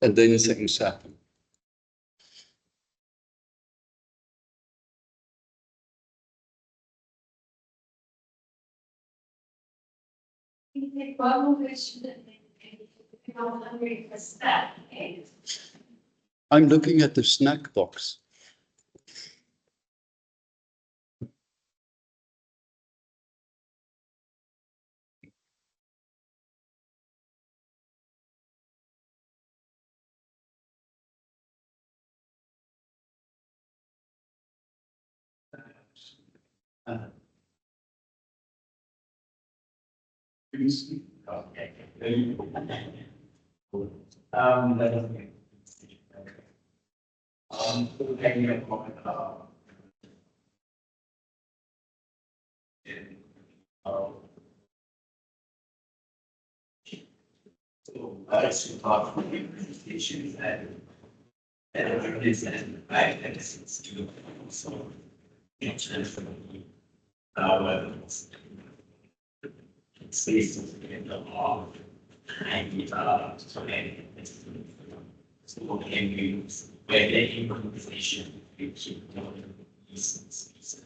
and then things happen. One more question, and I'm hungry for snack. I'm looking at the snack box. I should talk from the issues that awareness and practices to so in terms of spaces in the law and so can use where the improvisation we keep doing these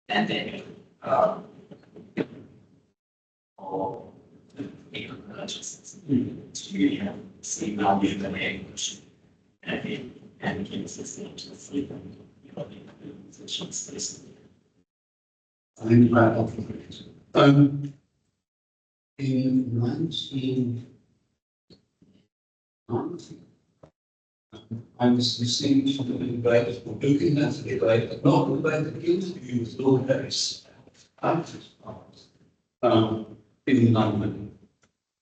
and then or consciousness to have seen value in the language and consistent to the sleep I'm glad of it. In 1990, I was received from the debate for looking at the debate, but not the debate that interview with Lord Harris, in London.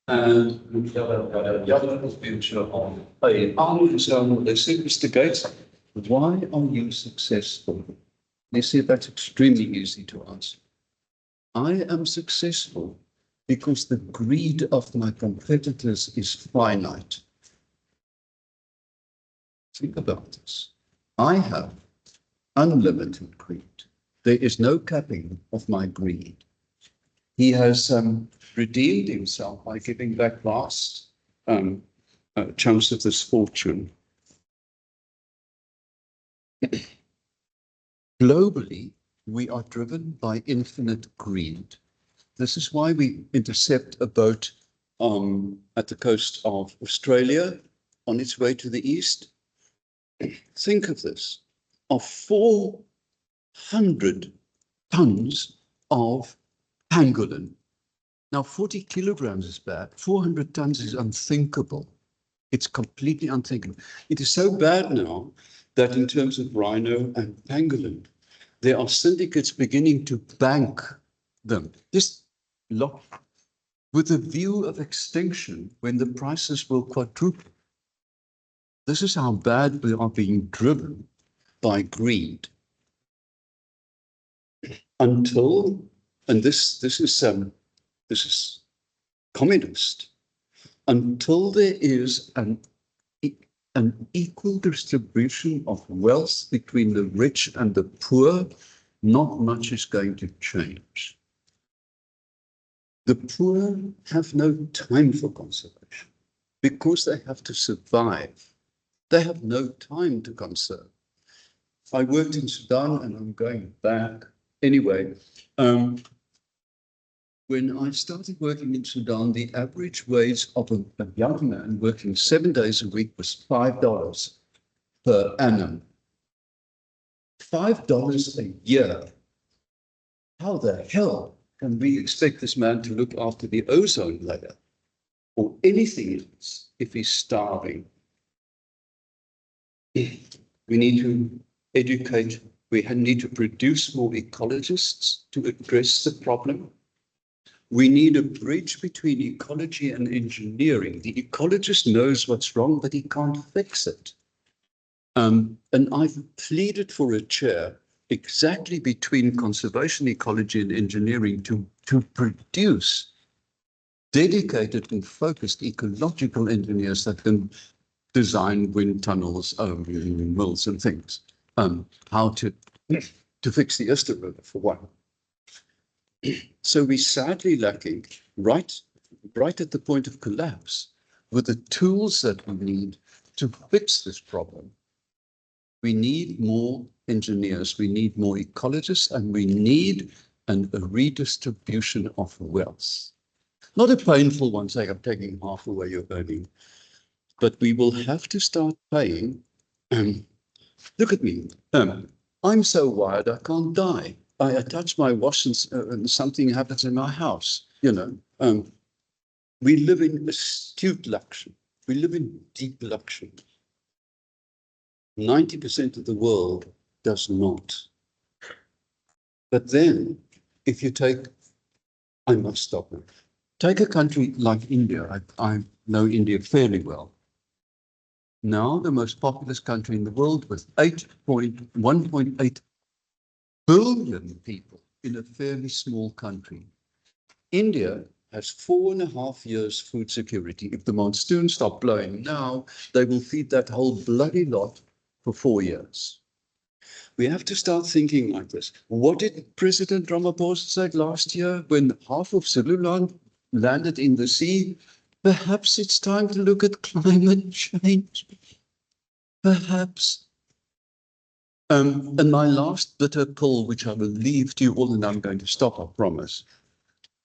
And the other future of a arm, they said, Mr. Gates, why are you successful? They said that's extremely easy to answer. I am successful because the greed of my competitors is finite. Think about this. I have unlimited greed. There is no capping of my greed. He has redeemed himself by giving back vast chunks of this fortune. Globally, we are driven by infinite greed. This is why we intercept a boat at the coast of Australia on its way to the east. Think of this, of 400 tons of pangolin. Now, 40 kilograms is bad. 400 tons is unthinkable. It's completely unthinkable. It is so bad now that in terms of rhino and pangolin, there are syndicates beginning to bank them. Just lock with a view of extinction when the prices will quadruple. This is how bad we are being driven by greed. Until, and this is communist, until there is an equal distribution of wealth between the rich and the poor, not much is going to change. The poor have no time for conservation because they have to survive. They have no time to conserve. I worked in Sudan and I'm going back. Anyway, when I started working in Sudan, the average wage of a young man working 7 days a week was $5 per annum. $5 a year. How the hell can we expect this man to look after the ozone layer or anything else if he's starving? We need to educate We need to produce more ecologists to address the problem. We need a bridge between ecology and engineering. The ecologist knows what's wrong, but he can't fix it. And I've pleaded for a chair exactly between conservation, ecology, and engineering to produce dedicated and focused ecological engineers that can design wind tunnels, mills and things. How to fix the Easter River, for one. So we're sadly lacking, right at the point of collapse, with the tools that we need to fix this problem. We need more engineers, we need more ecologists, and we need a redistribution of wealth. Not a painful one, saying I'm taking half away your earning, but we will have to start paying. Look at me. I'm so wired I can't die. I touch my wash and something happens in my house. You know, we live in astute luxury. We live in deep luxury. 90% of the world does not. But then, if you take, I must stop now. Take a country like India. I know India fairly well. Now the most populous country in the world with 1.8 billion people in a fairly small country. India has 4.5 years food security. If the monsoons stop blowing now, they will feed that whole bloody lot for 4 years. We have to start thinking like this. What did President Ramaphosa say last year when half of Zululand landed in the sea? Perhaps it's time to look at climate change. Perhaps. And my last bitter pill, which I will leave to you all, and I'm going to stop, I promise.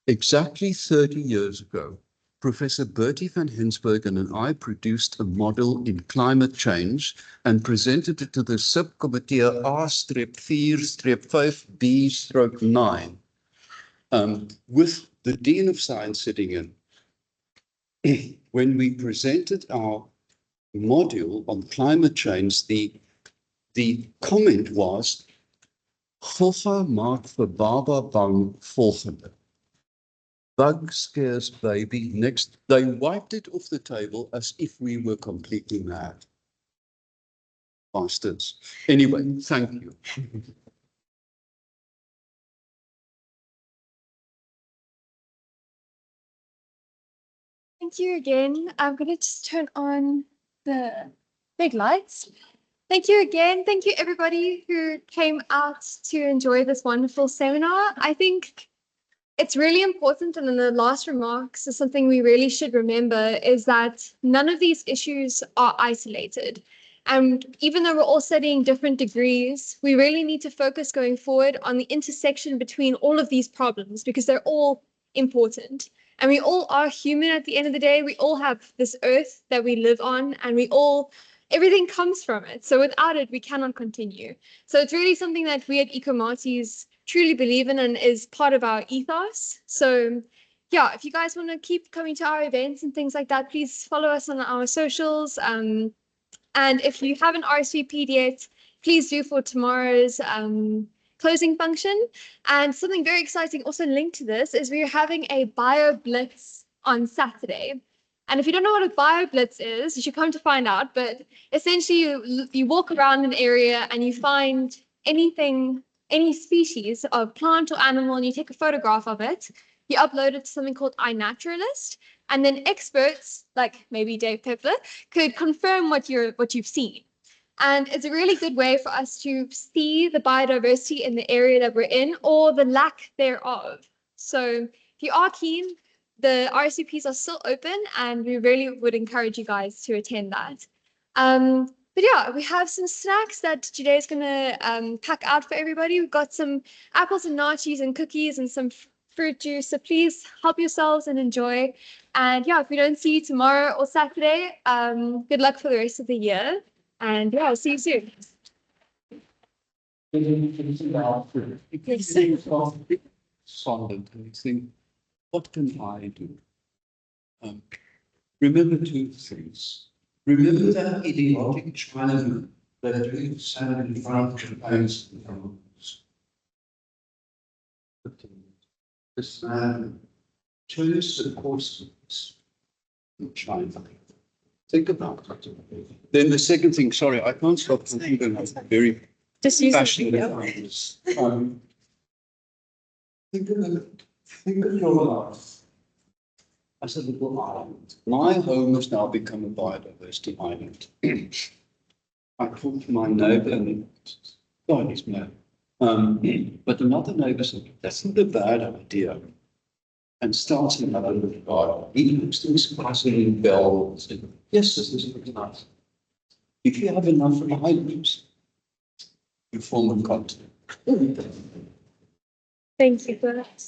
Exactly 30 years ago, Professor Bertie van Hensbergen and I produced a model in climate change and presented it to the subcommittee A-4-5B-9 with the Dean of Science sitting in. When we presented our module on climate change, the comment was, "Gogga maak vir baba bang volgende." Bug scares baby. Next, they wiped it off the table as if we were completely mad. Bastards. Anyway, thank you. Thank you again. I'm going to just turn on the big lights. Thank you again. Thank you everybody who came out to enjoy this wonderful seminar. I think it's really important, and in the last remarks is something we really should remember, is that none of these issues are isolated. And even though we're all studying different degrees, we really need to focus going forward on the intersection between all of these problems, because they're all important. And we all are human at the end of the day. We all have this earth that we live on, and everything comes from it. So without it, we cannot continue. So it's really something that we at Ecomatis truly believe in and is part of our ethos. So yeah, if you guys want to keep coming to our events and things like that, please follow us on our socials. And if you haven't RSVP'd yet, please do for tomorrow's closing function. And something very exciting also linked to this is we're having a bio blitz on Saturday. And if you don't know what a bio blitz is, you should come to find out. But essentially, you walk around an area and you find anything, any species of plant or animal, and you take a photograph of it. You upload it to something called iNaturalist, and then experts like maybe Dave Pepler could confirm what you've seen. And it's a really good way for us to see the biodiversity in the area that we're in, or the lack thereof. So if you are keen, the RSVPs are still open, and we really would encourage you guys to attend that. But yeah, we have some snacks that Jide is going to pack out for everybody. We've got some apples and nachos and cookies and some fruit juice. So please help yourselves and enjoy. And yeah, if we don't see you tomorrow or Saturday, good luck for the rest of the year. And yeah, I'll see you soon. Solid, and you think, what can I do? Remember two things. Remember that idiotic Chinaman They're doing salmon in front campaigns. This man chose the course in China. Think about it. Then the second thing, sorry, I can't stop thinking. I'm very Just use passionate it. about this. Think of your life as a little island. My home has now become a biodiversity island. I talked to my neighbor and God, he's mad. But another neighbor said, that's not a bad idea. And starts another little garden. He looks things passing bells. Yes, this is really nice. If you have enough islands, you form a continent. Thank you for that.